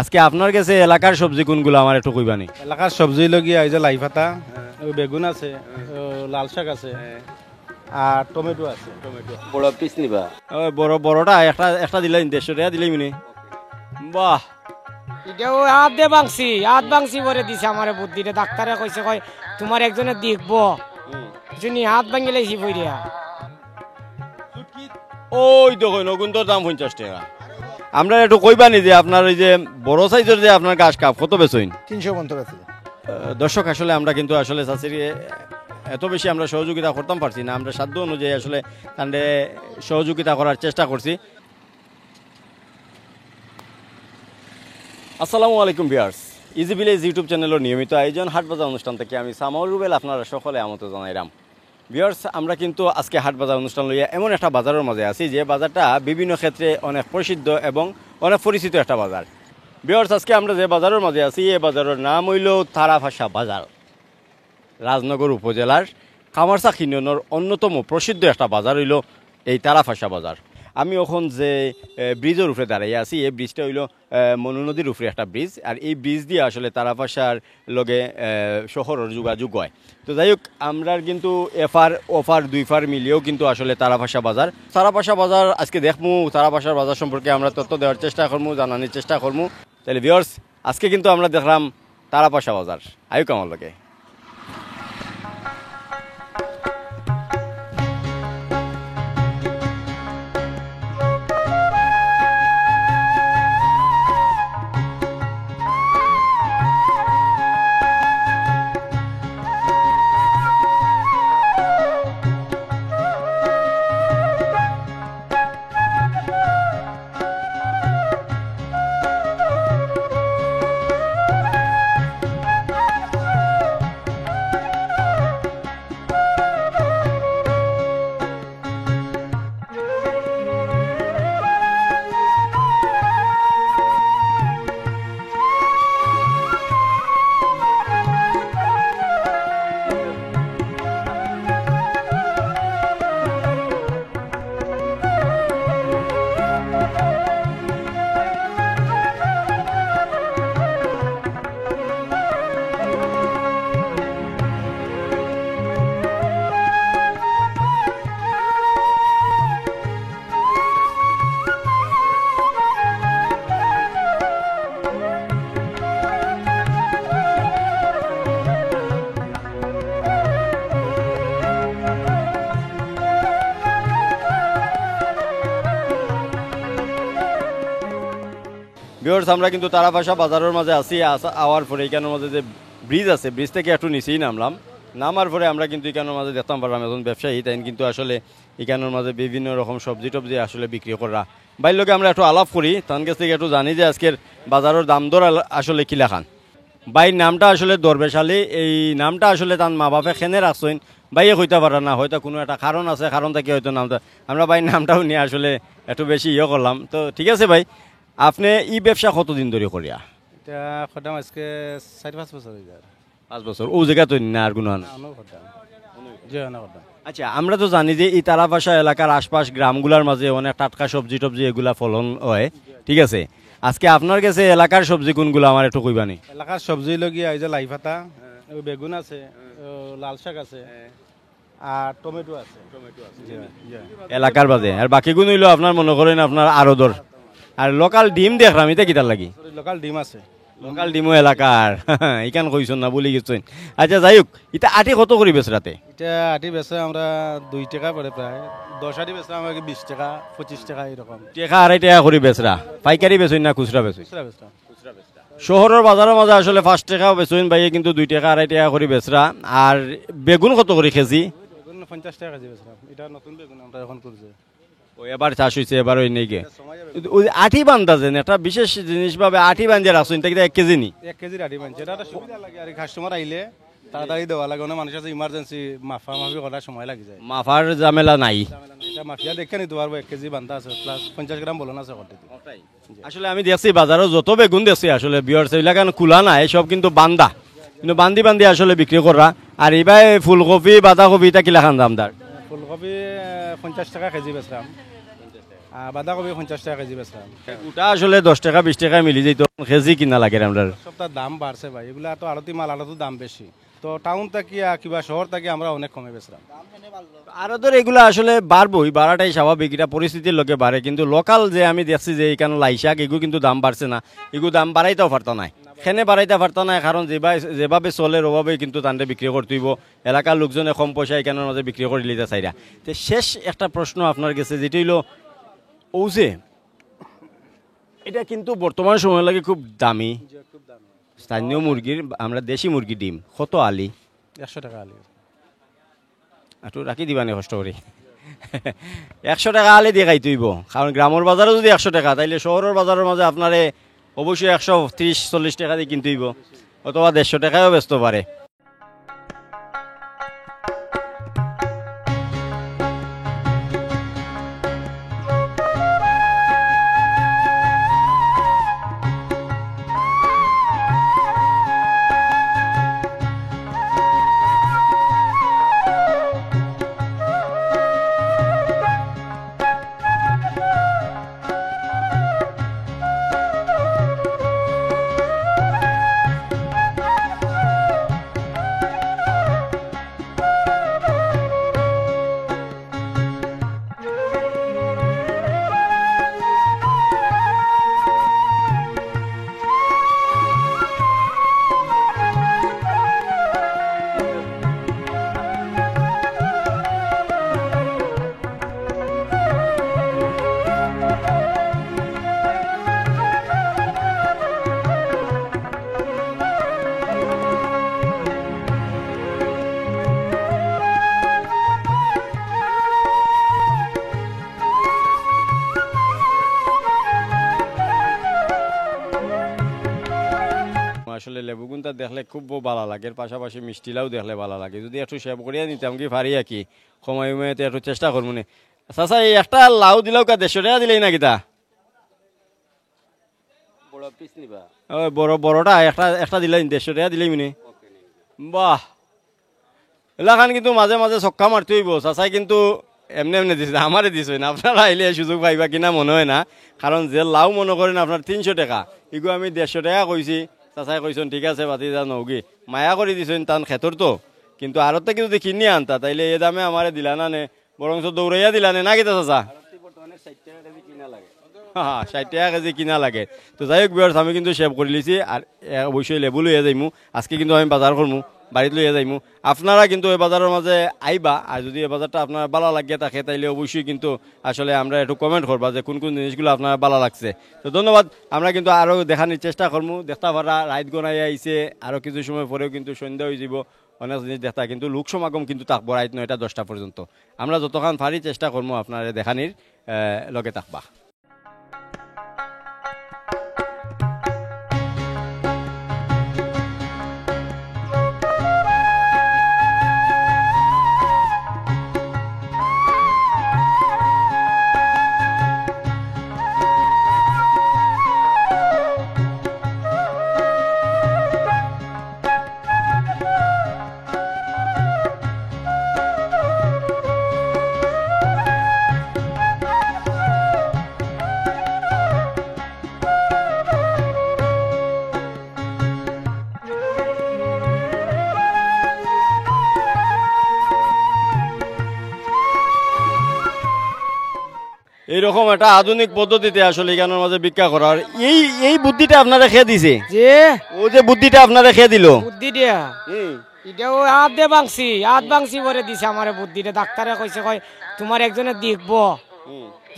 আজকে আপনার কাছে এলাকার সবজি কোনগুলো আমার একটু কইবানি। এলাকার সবজি লগিয়া এই যে লাই পাতা, বেগুন আছে, লাল শাক আছে আর টমেটো আছে। টমেটো বড় পিস নিবা? বড় বড়টা একটা একটা দিলেন 150 টাকা দিলেই মিনি। বাহ, এটাও হাত দিয়ে ভাঙছি করে দিছে আমার বুদ্ধিটা। ডাক্তারে কইছে কয় তোমার একজনে দেখবো শুনি হাত ভাঙি লাইছি বইরিয়া। ওই দেখুন ওগুন্তর দাম 50 টাকা। আমরা একটু কইবানি যে আপনার ওই যে বড় সাইজের যে আপনার গাছ কাপ কত বেচইন? 350 আছে। দর্শক আসলে আমরা কিন্তু আসলে চাষির এত বেশি আমরা সহযোগিতা করতাম পারছি না, আমরা সাধ্য অনুযায়ী আসলে তাদের সহযোগিতা করার চেষ্টা করছি। আসসালামু আলাইকুম ভিউয়ার্স, ইজি ভিলেজ ইউটিউব চ্যানেলের নিয়মিত আয়োজন হাটবাজার অনুষ্ঠান থেকে আমি সামাউল রুবেল আপনারা সকলে আমন্ত্রণ জানাইলাম। ভিউয়ার্স, আমরা কিন্তু আজকে হাটবাজার অনুষ্ঠান লইয়া এমন একটা বাজারের মাঝে আছি যে বাজারটা বিভিন্ন ক্ষেত্রে অনেক প্রসিদ্ধ এবং অনেক পরিচিত একটা বাজার। ভিউয়ার্স, আজকে আমরা যে বাজারের মাঝে আছি এই বাজারের নাম হইল তারাভাষা বাজার। রাজনগর উপজেলার কামারচা ইউনিয়নের অন্যতম প্রসিদ্ধ একটা বাজার হইল এই তারাভাষা বাজার। আমি এখন যে ব্রিজের উপরে দাঁড়িয়ে আছি এই ব্রিজটা হইল মনু নদীর উপরে একটা ব্রিজ, আর এই ব্রিজ দিয়ে আসলে তারাভাষার লগে শহরের যোগাযোগ হয়। তো যাই হোক, আমরা কিন্তু এফার ওফার দুই ফার মিলিয়েও কিন্তু আসলে তারাভাষা বাজার আজকে দেখবো। তারাভাষার বাজার সম্পর্কে আমরা তথ্য দেওয়ার চেষ্টা করবো, জানানোর চেষ্টা করবো। তাহলে ভিউয়ার্স, আজকে কিন্তু আমরা দেখলাম তারাভাষা বাজার। আয়ুক আমার লগে। ভিউয়ার্স, আমরা কিন্তু তারাভাষা বাজারের মাঝে আছি। আওয়ার পরে এখানের মাঝে যে ব্রিজ আছে, ব্রিজ থেকে একটু নিচেই নামার পরে আমরা কিন্তু এখানের মাঝে দেখতাম পারলাম একজন ব্যবসায়ী, তাই কিন্তু আসলে এখানের মাঝে বিভিন্ন রকম সবজি টবজি আসলে বিক্রি করা। বাইর লোকে আমরা একটু আলাপ করি, তার কাছ থেকে একটু জানি যে আজকের বাজারের দাম দর আসলে কিলা খান। বাইর নামটা আসলে দরবেশ আলী, এই নামটা আসলে তার মা বাপে খেনে রাখছেন, বাইয়ে কইতে পারে না, হয়তো কোনো একটা কারণ আছে, কারণ থেকে হয়তো নামটা আমরা বাইর নামটাও নিয়ে আসলে একটু বেশি করলাম। তো ঠিক আছে ভাই, আপনি এই ব্যবসা কতদিন ধরে করিয়া? এটা খদাম আজকে 4-5 বছর হয়ে যায়। 5 বছর। ও জায়গা তো না আর কোনো আচ্ছা, আমরা তো জানি যে এই তারাভাষা এলাকার আশপাশ গ্রামগুলার মাঝে অনেক টাটকা সবজি টবজি এগুলা ফলন হয়, ঠিক আছে। আজকে আপনার কাছে এলাকার সবজি কোনগুলো আমার একটু কইবানি। এলাকার সবজি লগিয়া এই যে লাই পাতা, বেগুন আছে, লাল শাক আছে আর টমেটো আছে। এলাকার বাদে আর বাকিগুলো হইলো আপনার মনে করেন আপনার আরো দর। আর লোকাল ডিম দেখলাম, এটা কিতার লাগি? লোকাল ডিম আছে। লোকাল ডিমও এলাকার ইকান কইছেন না, বলি গেছেন। আচ্ছা যাই হোক, এটা আটি কত করি বেচ রাতে? এটা আটি বেচে আমরা 2 টাকা পড়ে, প্রায় 10 আটি বেচে আমাকে 20 টাকা 25 টাকা এরকম। টাকা 2.5 টাকা করে বেচরা? পাইকারি বেচুন না খুচরা বেচুন? শহরের বাজারের মাঝে আসলে 5 টাকা বেচুন ভাইয়ে, কিন্তু 2 টাকা 2.5 টাকা করে বেচরা। আর বেগুন কত করে কেজি? বেগুন 50 টাকা কেজি বেচরা। এটা নতুন বেগুন আমরা এখন করছে। ও এবার চাষ হয়েছে, এবার ওই নেই গে ওই আঠি বান্ধা যেন একটা বিশেষ জিনিস ভাবে আঠি বান্ধে রাখছেন, এটা 1 কেজি নি? 1 কেজির আঠি বান্ধছে, এটা একটা সুবিধা লাগে আর কাস্টমার আইলে তাড়াতাড়ি দেওয়া লাগে। অনেক মানুষ আছে ইমার্জেন্সি মাফা মাফি করার সময় লাগি যায়, মাফার ঝামেলা নাই। এটা মাফিয়া দেখে নিতে পারবো। 1 কেজি বান্ধা আছে, প্লাস 50 গ্রাম বলন আছে। আসলে আমি দেখছি বাজারে যত বেগুন দেখছি আসলে বিয়ার সেগুলা কেন কুলা নাই, সব কিন্তু বান্ধা, কিন্তু বান্ধি আসলে বিক্রি করা। আর এবার ফুলকপি বাঁধাকপি এটা কিলা খান দামদার? ফুলকপি 50 টাকা কেজি বেচলাম। আর বাঁধাকপি 50 টাকা কেজি বেচলাম। ওটা আসলে 10 টাকা 20 টাকা মিলি যেত কেজি কিনা লাগে আমরা সবটার দাম বাড়ছে ভাই, এগুলা তো আড়তি মাল, আড়তো দাম বেশি। তো টাউন থাকি কিবা শহর থাকি আমরা অনেক কমে বেচলাম। আরো ধর এগুলো আসলে বাড়বই, বাড়াটাই স্বাভাবিক, এটা পরিস্থিতির লোকে বাড়ে। কিন্তু লোকাল যে আমি দেখছি যে এখানে লাই শাক এগুলো কিন্তু দাম বাড়ছে না, এগুলো দাম বাড়াইতেও পারতো না, খেনে বাড়াইতে পারতো না, কারণ যেভাবে চলে ওভাবেই কিন্তু তান্ডে বিক্রি করতে হইব। এলাকার লোকজনে কম পয়সা এখানের মাঝে বিক্রি করে লিতে চাইরা। তো শেষ একটা প্রশ্ন আপনার কাছে, যেটি হইল ওজে এটা কিন্তু বর্তমান সময় লাগে খুব দামি স্থানীয় মুরগির, আমরা দেশি মুরগি ডিম কত আলি? 100 টাকা আলি। একটু রাখি দিবানি কষ্ট করি। 100 টাকা আলে দিয়ে খাইতে হইব, কারণ গ্রামের বাজারে যদি 100 টাকা, তাইলে শহরের বাজারের মাঝে আপনারে অবশ্যই 130-40 টাকা দিয়ে কিনতে হইব, অথবা 150 টাকায়ও বেচতে পারে। আসলে লেবুগুনটা দেখলে খুব ভালো লাগে, এর পাশাপাশি মিষ্টিলাও দেখলে ভালো লাগে। যদি একটু সেব করিয়া নিতাম কি পারি আর কি, সময় উমেতে একটু চেষ্টা করবো না। চাচা এই একটা লাউ দিলেও কা 150 টাকা দিলেই নাকি তা বড়টা একটা দিলাই 150 টাকা দিলেই মিনি? বাহ, এলাকান কিন্তু মাঝে মাঝে ছক্কা মারতে হইব। চাচাই কিন্তু এমনি এমনি দিছে, আমারে দিছে না। আপনারা আইলে সুযোগ পাইবা কিনা মনে হয় না, কারণ যে লাউ মনে করেন আপনার 300 টাকা, এগু আমি 150 টাকা কইছি। চাচাই কইছেন ঠিক আছে বাতি যা নৌকি, মায়া করে দিছেন তান খেতর তো। কিন্তু আরো থেকে যদি কিনে আনতা তাইলে এ দামে আমারে দিলা না নে, বরং দৌড়াইয়া দিলা নে না কিতা চাচা? 60 টাকা কেজি কিনা লাগে। তো যাই হোক বিয়ার্স, আমি কিন্তু সেভ করে লিছি। আর অবশ্যই লেবু লইয়া যাইমু, আজকে কিন্তু আমি বাজার করমু, বাড়িতে লইয়া যাইমু। আপনারা কিন্তু এই বাজারের মাঝে আইবা, আর যদি এই বাজারটা আপনার ভালো লাগিয়ে থাকে তাইলে অবশ্যই কিন্তু আসলে আমরা একটু কমেন্ট করবা যে কোন কোন জিনিসগুলো আপনার ভালো লাগছে। তো ধন্যবাদ। আমরা কিন্তু আরও দেখানোর চেষ্টা করবো। দেখতে পারা রাইত গনাই আইছে, আরও কিছু সময় পরেও কিন্তু সন্ধ্যা হয়ে যাব, অনেক জিনিস দেখা। কিন্তু লোক সমাগম কিন্তু থাকবো রাইত 9টা-10টা পর্যন্ত। আমরা যতক্ষণ পারি চেষ্টা করবো আপনার দেখানির লগে থাকবা। এইরকম একটা আধুনিক পদ্ধতিতে আসলে এখানের মাঝে ভিক্ষা করার এই বুদ্ধিটা আপনারা খেয়ে দিছে, যে ও যে বুদ্ধিটা আপনারা খেয়ে দিল বুদ্ধি দিয়া এটা ওই হাত ভাঙছি করে দিছে আমার বুদ্ধিটা। ডাক্তারে কইছে কয় তোমার একজনে দেখবো,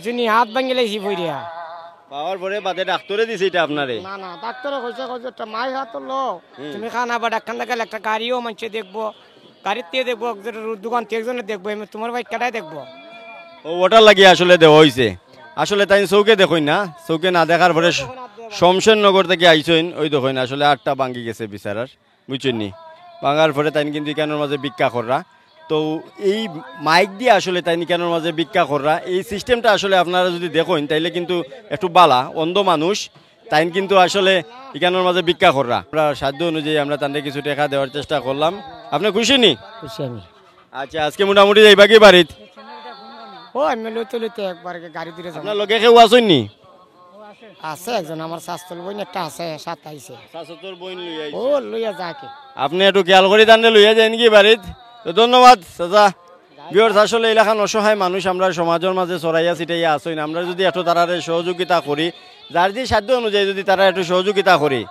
জুনি হাত ভাঙিলে হি বইরিয়া পাওয়ার পরে বাদে ডাক্তারে দিছে এটা আপনারে? না না, ডাক্তারে কইছে একটা মাই হাত লো তুমি খানা বা ডাক্তার দেখালে একটা গাড়িও মানুষে দেখবো, গাড়ির থেকে দেখবো, দোকান থেকে একজনে দেখবো, তোমার বাইক কাটাই দেখবো। ও ওটার লাগিয়ে আসলে দেওয়া হয়েছে। আসলে তাই চৌকে দেখুন না, চৌকে না দেখার পরে শমশেরনগর থেকে আইসইন, ওই দেখুন আসলে 8টা ভাঙ্গি গেছে বিচারার, বুঝছেন নি? ভাঙার পরে তাই কিন্তু ইকানোর মাঝে ভিক্ষা কররা। তো এই মাইক দিয়ে আসলে তাই ইকানোর মাঝে ভিক্ষা কররা, এই সিস্টেমটা আসলে আপনারা যদি দেখুন তাইলে কিন্তু একটু বালা। অন্ধ মানুষ তাই কিন্তু আসলে ইকানোর মাঝে ভিক্ষা কররা। আমরা সাধ্য অনুযায়ী আমরা তাদের কিছু টাকা দেওয়ার চেষ্টা করলাম। আপনি খুশি নি? খুশি আমি। আচ্ছা, আজকে মোটামুটি যাইবা কি বাড়িত? ও আমি লইতে লইতে একবার গাড়ি দিয়ে যাবো। আপনার লগে কেউ আসেননি? আছে একজন আমার শাস্ত্র বই একটা আছে, সাত আইছে। ও লইয়া যাকে আপনি একটু খেয়াল করে দান্ডে লইয়া যান কি বাড়িত। তো ধন্যবাদ চাচা। ভিউয়ার্স, আসলে এলাকার অসহায় মানুষ আমরা সমাজের মাঝে ছড়াইয়া ছিটাইয়া আসইন, আমরা যদি একটু তারারে সহযোগিতা করি, যার যে সাধ্য অনুযায়ী যদি তারা একটু সহযোগিতা করি,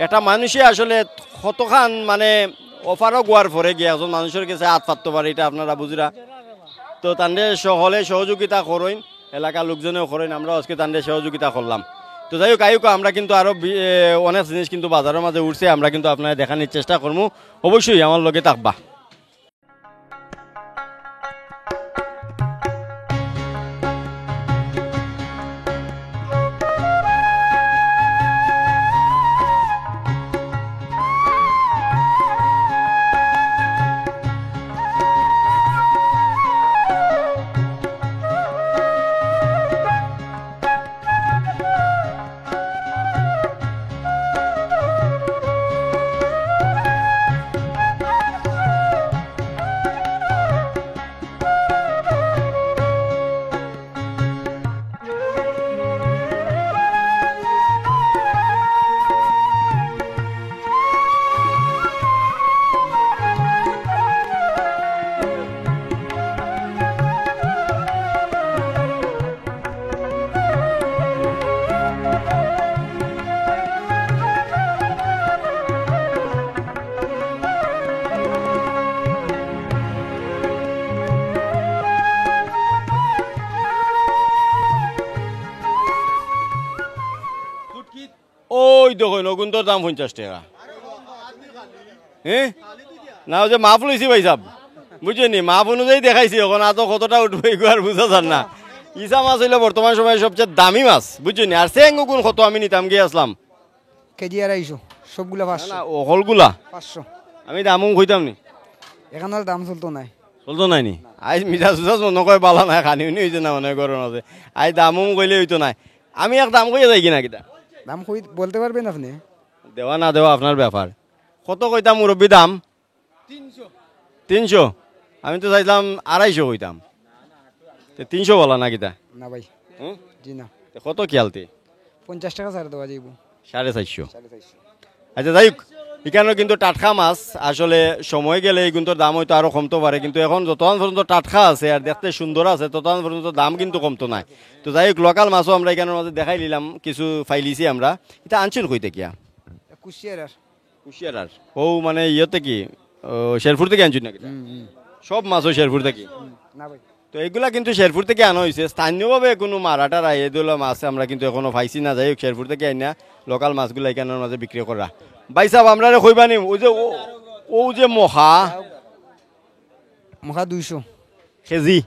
একটা মানুষে আসলে কতখান মানে অফারও গোয়ার পরে গিয়ে একজন মানুষের কাছে হাত পাততে পারে, এটা আপনারা বুঝরা। তো তান্ডে সকলে সহযোগিতা করইন, এলাকার লোকজনেও করেন, আমরা আজকে তান্ডে সহযোগিতা করলাম। তো যাই হোক আয়ুক, আমরা কিন্তু আরও অনেক জিনিস কিন্তু বাজারের মাঝে উঠছে, আমরা কিন্তু আপনারা দেখানোর চেষ্টা করবো। অবশ্যই আমার লগে থাকবা। ওই দেখো নগুন্তর দাম 50 টাকা। হ্যাঁ না, ওই যে মাপ লইছি ভাই সাহেব, বুঝছেন, মাপ অনুযায়ী দেখাইছি। এখন আর তো কতটা উঠবে আর বুঝা যান না। ইসা মাছ হইলে বর্তমান সময়ে সবচেয়ে দামি মাছ, বুঝছেন। আর চেঙ্গুন কত আমি নিতাম গিয়ে আসলাম কেজি 250, সবগুলা 500। না ওহলগুলা 500 আমি দামও কইতাম নি, এখন আর দাম চলতো নাই। চলতো নাই নি। আজ মিঠা সুচাস মনে কয় বালা নাই, খানি উনি হয়েছে না মনে গরম আছে। আজ দামও কইলে হইতো নাই। আমি এক দাম কইয়া যাই কিনা কিটা দাম কই বলতে পারবেন আপনি? দেওয়া না দেওয়া আপনার ব্যাপার। কত কইতাম মুরব্বী দাম? 300। আমি তো চাইলাম 250 কইতাম। 300 বলা না কিটা? না ভাই, হুম? জি না। কত খেয়ালতে? 50 টাকা ছাড় দেওয়া যাইব। 450। 450। আচ্ছা যাই হোক, এখানেও কিন্তু টাটকা মাছ। আসলে সময় গেলে এই কিন্তু দাম হয়তো আরো কমতে পারে, কিন্তু এখন যতক্ষণ পর্যন্ত টাটকা আছে আর দেখতে সুন্দর আছে ততক্ষণ পর্যন্ত দাম কিন্তু কমতো নাই। তো যাই হোক, লোকাল মাছও আমরা এখানের মাঝে দেখাই নিলাম, কিছু ফাইলিছি আমরা। এটা আনছেন কইতে কিয়া? কুশিয়ার। কুশিয়ার আর ও মানে ইয়েতে কি শেরপুর থেকে আনছেন নাকি? সব মাছও শেরপুর থেকে? না ভাই, তো এগুলা কিন্তু শেরপুর থেকে আনা হয়েছে। স্থানীয়ভাবে কোনো মারাটারা এগুলো মাছ আমরা কিন্তু এখনো পাইছি না। যাই হোক, শেরপুর থেকে আইনা লোকাল মাছগুলো এখানের মাঝে বিক্রি করা। ভাই সাহেব, আমরা কইবা নি ওই যে ও যে মহা মুখা 200 কেজি,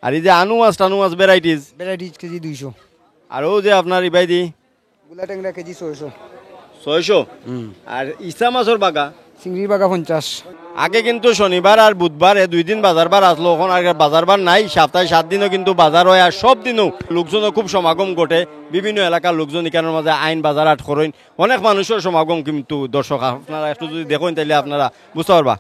আর এই যে আনু মাছ টানু মাছ ভ্যারাইটিস ভ্যারাইটিজ কেজি 200। আর ও যে আপনার ইবাইদি গুলা ট্যাংরা কেজি 600। 600। আর ইসা মাছের বাগা চিংড়ি বাগা 50। আগে কিন্তু শনিবার আর বুধবার 2 দিন বাজার বার আসলো, এখন আর বাজার বার নাই। সপ্তাহে 7 দিনও কিন্তু বাজার হয়, আর সব দিনও লোকজনও খুব সমাগম ঘটে। বিভিন্ন এলাকার লোকজন এখানের মাঝে আইন বাজার আট করেন, অনেক মানুষের সমাগম। কিন্তু দর্শক আপনারা একটু যদি দেখেন তাহলে আপনারা বুঝতে পারবা।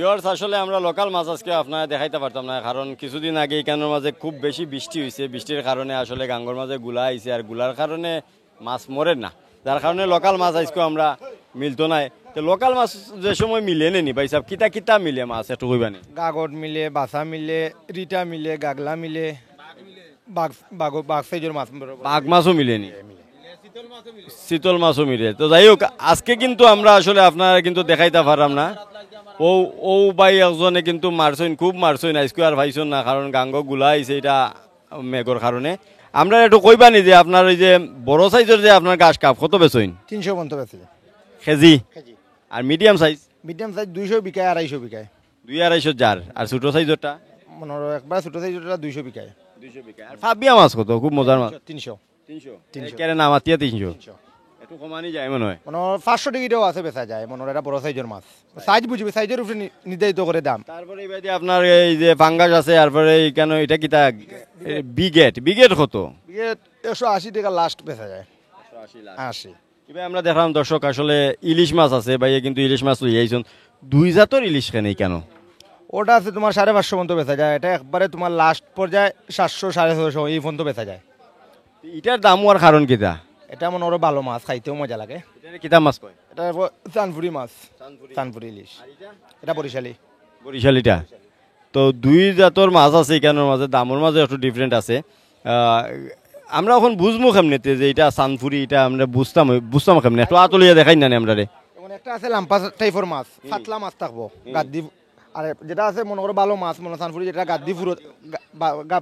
ভিউয়ার্স আসলে আমরা লোকাল মাছ আজকে আপনারা দেখাইতে পারতাম না, কারণ কিছুদিন আগে এখানের মাঝে খুব বেশি বৃষ্টি হয়েছে, বৃষ্টির কারণে আসলে গাঙ্গর মাঝে গুলা আইছে, আর গুলার কারণে মাছ মরে না, যার কারণে লোকাল মাছ আজকে আমরা মিলতো নাই। তো লোকাল মাছ যে সময় মিলে নেনি ভাই সাহেব, কিতা কিতা মিলে মাছ একটু কইবানি? গাগট মিলে, বাসা মিলে, রিটা মিলে, গাগলা মিলে, বাঘ সাইজের মাছ। বাঘ মাছও মিলেনি, শীতল মাছও মিলে। তো যাই হোক, আজকে কিন্তু আমরা আসলে আপনারা কিন্তু দেখাইতে পারলাম না। ও ও ভাই একজনে কিন্তু মারছইন, খুব মারছইন, আজকে আর ভাইছন না, কারণ গাঙ্গ গুলা আইছে এটা মেঘর কারণে। আমরা একটু কইবানি যে আপনার ওই যে বড় সাইজের যে আপনার গাছ কাপ কত বেচইন? 300 পর্যন্ত বেশি কেজি। আর মিডিয়াম সাইজ? মিডিয়াম সাইজ 200 বিকায়, 250 বিকায়। 200-250 জার। আর ছোট সাইজেরটা? মনে হয় একবার ছোট সাইজেরটা 200 বিকায়। 200 বিকায়। আর ফাবিয়া মাছ কত? খুব মজার মাছ। 300। 300 কেন না মাতিয়া 300? একটু কমানি যায় মনে হয়। মনে হয় 500 টাকাও আছে বেচা যায়, মনে হয় এটা বড় সাইজের মাছ। সাইজ বুঝবে, সাইজের উপরে নির্ধারিত করে দাম। তারপরে এবারে আপনার এই যে পাঙ্গাস আছে, তারপরে কেন এটা কিতা বিগেট, বিগেট কত? 180 টাকা লাস্ট বেচা যায়। 80। এবার আমরা দেখলাম দর্শক, আসলে ইলিশ মাছ আছে ভাইয়া, কিন্তু ইলিশ মাছ লই আইছন 2 জাতর ইলিশ কেন? ওটা আছে তোমার 550 পর্যন্ত বেচা যায়, এটা একবারে তোমার লাস্ট পর্যায়ে 700 650 এই পর্যন্ত বেচা যায়। এটার দাম হওয়ার কারণ কিতা? এটা মনে হয় ভালো মাছ, খাইতেও মজা লাগে। এটা কিতা মাছ কয়? এটা চানপুরি মাছ, চানপুরি ইলিশ। এটা বরিশালি। বরিশালিটা। তো 2 জাতর মাছ আছে এখানের মাঝে, দামের মাঝে একটু ডিফারেন্ট আছে। আমরা এখন বুঝবো কেমনেতে যে এটা সানফুরি, এটা আমরা বুঝতাম কেমনে? একটু আতলিয়া দেখাই না আমরা রে। যেমন একটা আছে লাম্পা টাইপের মাছ, পাতলা মাছ থাকবো গাদ্দি। আর যেটা আছে মনে করো ভালো মাছ, মনে সানফুরি, যেটা গাদ্দি ফুরো,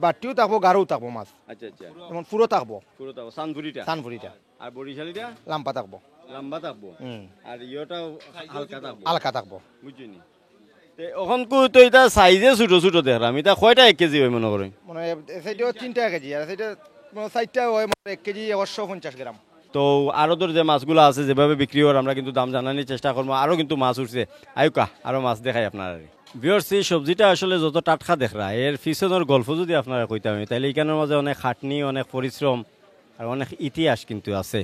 বাটিও থাকবো, গাঢ়ও থাকবো মাছ। আচ্ছা আচ্ছা। যেমন ফুরো থাকবো, পুরো তো সানফুরিটা। সানফুরিটা। আর বরিশালিটা লাম্পা থাকবো, লম্বা থাকবো। আর ইয়োটাও হালকা থাকবো। হালকা থাকবো। বুঝিনি। এখন তো এটা সাইজে ছোট ছোট দেখলাম, এটা কয়টা 1 কেজি হয় মনে করেন? মানে সেইটাও 3 কেজি, আর সেইটা 4টা হয়, মানে 1 কেজি 150 গ্রাম। তো আরো তোর যে মাছগুলো আছে যেভাবে বিক্রি হয়, আমরা কিন্তু দাম জানানোর চেষ্টা করবো। আরো কিন্তু মাছ উঠছে, আয়ুকা আরো মাছ দেখাই আপনার। ভিউয়ার্স, এই সবজিটা আসলে যত টাটকা দেখরা, এর পিছনের গল্প যদি আপনারা কইতাম, তাহলে এখানের মাঝে অনেক খাটনি, অনেক পরিশ্রম আর অনেক ইতিহাস কিন্তু আছে।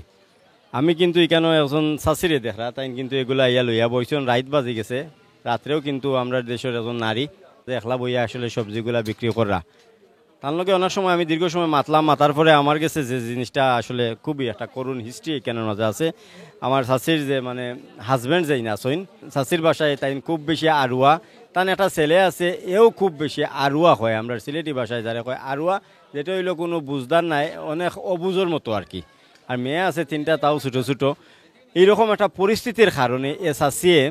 আমি কিন্তু এখানে একজন শাশুড়ি দেখরা, তাই কিন্তু এগুলা ইয়া লইয়া বইছেন, রাইত বাজি গেছে, রাত্রেও কিন্তু আমরা দেশের একজন নারী একলা বইয়া আসলে সবজিগুলা বিক্রি করা। তার লগে অনেক সময় আমি দীর্ঘ সময় মাতার পরে আমার কাছে যে জিনিসটা আসলে খুবই একটা করুণ হিস্ট্রি এখানের মাঝে আছে। আমার শাশির যে মানে হাজব্যান্ড যেই না সইন, শাশির বাসায় তাই খুব বেশি আরুয়া, তার একটা ছেলে আছে, এও খুব বেশি আরুয়া হয়। আমরা সিলেটি ভাষায় যারা কয় আরুয়া, যেটা হইলো কোনো বুঝদার নাই, অনেক অবুজোর মতো আর কি। আর মেয়ে আছে 3টা, তাও ছোটো ছোটো। এইরকম একটা পরিস্থিতির কারণে এ শাশিয়ে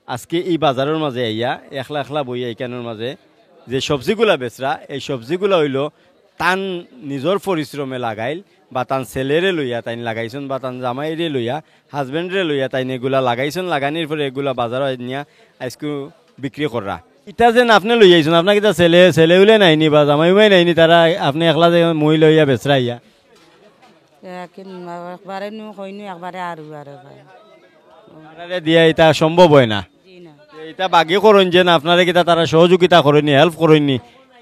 আজকে এই বাজারের মাঝে আইয়া একলা একলা বইয়া এইখানের মাঝে যে সবজিগুলা বেচরা, এই সবজিগুলা হইল তান নিজের পরিশ্রমে লাগাইল, বা তান ছেলেরে লইয়া তাই লাগাইছেন, বা তান জামাইরে লইয়া, হাজবেন্ডরে লইয়া তাই এগুলা লাগাইছেন, লাগানির পরে এগুলা বাজারে নিয়ে আজকে বিক্রি করা। এটা যেন আপনি লই আইছেন, আপনার কিতা ছেলে উলে নাইনি বা জামাই উমাই নাইনি, তারা আপনি একলা যে মই লইয়া বেচরা ইয়া? একবারে হয়নি, একবারে আরো দিয়া এটা সম্ভব হয় না। এটা বাকি করেন যে না আপনারা কিতা তারা সহযোগিতা করেনি, হেল্প করেননি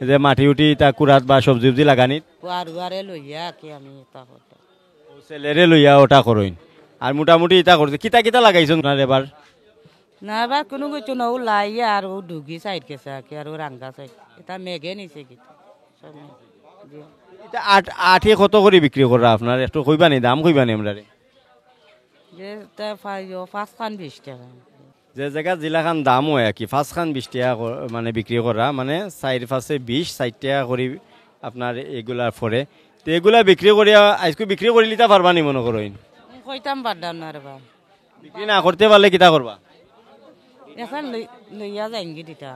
যে মাটি উঠি তা কুড়াত বা সবজি উবজি লাগানি? আরুয়ারে লইয়া কি আমি ছেলেরে লইয়া ওটা করেন। আর মোটামুটি এটা করছে কিতা কিতা লাগাইছেন আপনার এবার? না এবার কোনো কিছু না, ও লাইয়া আর ও ডুগি সাইড গেছে আর কি, আর ও রাঙ্গা সাইড এটা মেঘে নিছে কিতা। এটা আঠে কত করে বিক্রি করা আপনার? একটু কইবানি, দাম কইবানি আমরা? যে 520 টাকা। যে জায়গা জিলাখান দাম হয় আর কি 520 টাকা মানে বিক্রি করা, মানে 4-5-20 টাকা করে আপনার এগুলার পরে। তো এগুলা বিক্রি করিয়া আজকে বিক্রি করে লিতে পারবা নি মনে করেন? কইতাম বাদাম না রে বা। বিক্রি না করতে পারলে কিতা করবা? এখন লইয়া যাইঙ্গি দিতা।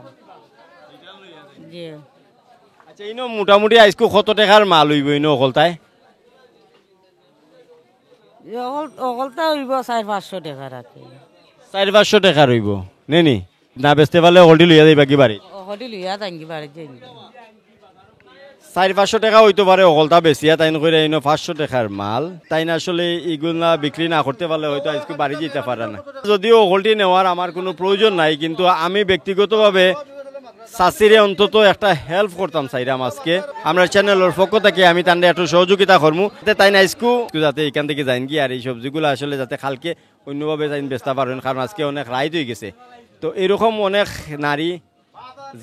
জি। আচ্ছা, ইনো মোটামুটি আজকে কত টাকার মাল হইব ইনো অকলতায়? অকলতা হইব 400-500 টাকা রাখি। 400-500 টাকা রইব নেনি? না বেচতে পারলে অলরেডি লইয়া যাইবা কি বাড়ি? ওহদি লইয়া যাইঙ্গি বাড়ি যাইঙ্গি। 400-500 টাকা হইতে পারে অকলতা বেশিয়া, তাই করে ইনো 500 টাকার মাল। তাই না আসলে এগুলা বিক্রি না করতে পারলে হয়তো আজকে বাড়ি যেতে পারে না। যদিও অকলটি নেওয়ার আমার কোনো প্রয়োজন নাই, কিন্তু আমি ব্যক্তিগতভাবে শাশিরে অন্তত একটা হেল্প করতাম চাইরাম আজকে। আমরা চ্যানেলের পক্ষ থেকে আমি তান্ডে একটু সহযোগিতা করবো, তাই না আজকু যাতে এখান থেকে যাইন কি আর এই সবজিগুলো আসলে যাতে খালকে অন্যভাবে যাইন বেচতে পারেন, কারণ আজকে অনেক রাইত হয়ে গেছে। তো এরকম অনেক নারী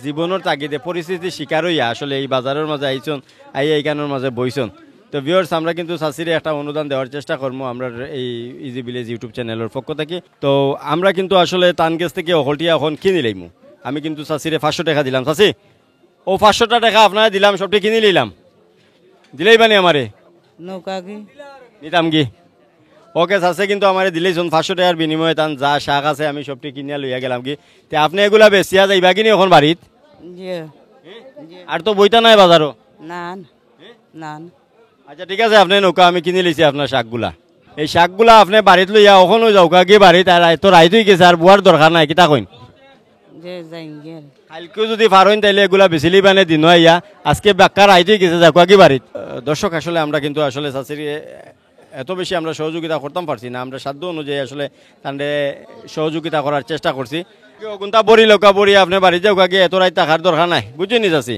জীবনের তাগিদে পরিস্থিতির শিকার হইয়া আসলে এই বাজারের মাঝে আইছন এইখানের মাঝে বইছন। তো ভিউয়ার্স আমরা কিন্তু চাষিরে একটা অনুদান দেওয়ার চেষ্টা করবো আমরা এই ইজি ভিলেজ ইউটিউব চ্যানেলের পক্ষ থেকে। তো আমরা কিন্তু আসলে তান গেছ থেকে অহলটিয়া এখন কিনি লইমু। আমি কিন্তু চাষিরে 500 টাকা দিলাম। চাষি ও 500 টাকা আপনারা দিলাম, সবটি কিনে লইলাম, দিলেই বানি আমারে নৌকা কি নিতাম কি? ওকে চাষে কিন্তু আমারে দিলেই 500 টাকার বিনিময়ে তান যা শাক আছে আমি সবটি কিনিয়া লইয়া গেলাম কি। তে আপনি এগুলা বেচিয়া যাইবা কিনি এখন বাড়িত? যে আর তো বইতা নাই বাজারও। না না আচ্ছা ঠিক আছে, আপনি নৌকা আমি কিনে লিছি আপনার শাকগুলা। এই শাকগুলা আপনি বাড়িত লইয়া ওখানে যাওকা গিয়ে বাড়িত আর তো রাইত হয়ে গেছে আর বুয়ার দরকার নাই, কিতা কইন? যে যাই গেল কালকেও যদি পারইন তাইলে এগুলা বেচিলি বানে দিন আইয়া, আজকে বাক্কা রাইত হয়ে গেছে যাওকা গিয়ে বাড়িত। দর্শক আসলে আমরা কিন্তু আসলে চাষির এত বেশি আমরা সহযোগিতা করতাম পারছি না, আমরা সাধ্য অনুযায়ী আসলে তাদের সহযোগিতা করার চেষ্টা করছি। কোনটা বড়ি লোকা বড়ি আপনি বাড়িতে যাওকা গিয়ে এত রাইত থাকার দরকার নাই, বুঝিনি চাষি।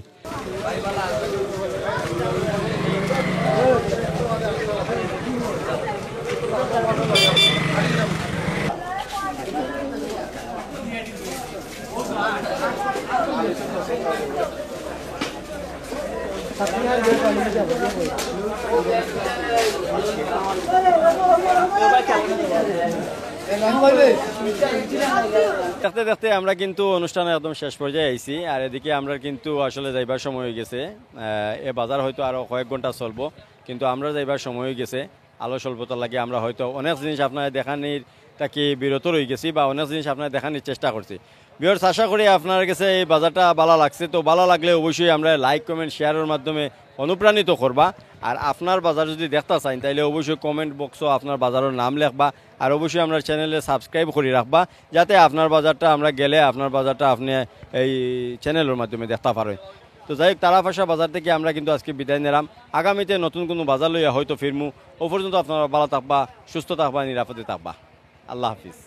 দেখতে দেখতে আমরা কিন্তু অনুষ্ঠানের একদম শেষ পর্যায়ে আইছি, আর এদিকে আমরা কিন্তু আসলে যাইবার সময় হয়ে গেছে। এ বাজার হয়তো আরো কয়েক ঘন্টা চলবো, কিন্তু আমরা যাইবার সময় হয়ে গেছে। আলো স্বল্পতার লাগে আমরা হয়তো অনেক জিনিস আপনার দেখানির তাকে বিরত রয়ে গেছি বা অনেক জিনিস আপনার দেখানোর চেষ্টা করছি। ভিউয়ার্স আশা করি আপনার কাছে এই বাজারটা ভালো লাগছে। তো ভালো লাগলে অবশ্যই আমরা লাইক কমেন্ট শেয়ারের মাধ্যমে অনুপ্রাণিত করবা। আর আপনার বাজার যদি দেখতে চান তাহলে অবশ্যই কমেন্ট বক্সও আপনার বাজারের নাম লেখবা, আর অবশ্যই আপনার চ্যানেলে সাবস্ক্রাইব করে রাখবা, যাতে আপনার বাজারটা আমরা গেলে আপনার বাজারটা আপনি এই চ্যানেলের মাধ্যমে দেখতে পারেন। তো যাই হোক, তারাপাশা বাজার থেকে আমরা কিন্তু আজকে বিদায় নিলাম। আগামীতে নতুন কোনো বাজার লইয়া হয়তো ফিরমু। ও পর্যন্ত আপনারা ভালো থাকবা, সুস্থ থাকবা, নিরাপদে থাকবা। আল্লাহ হাফিজ।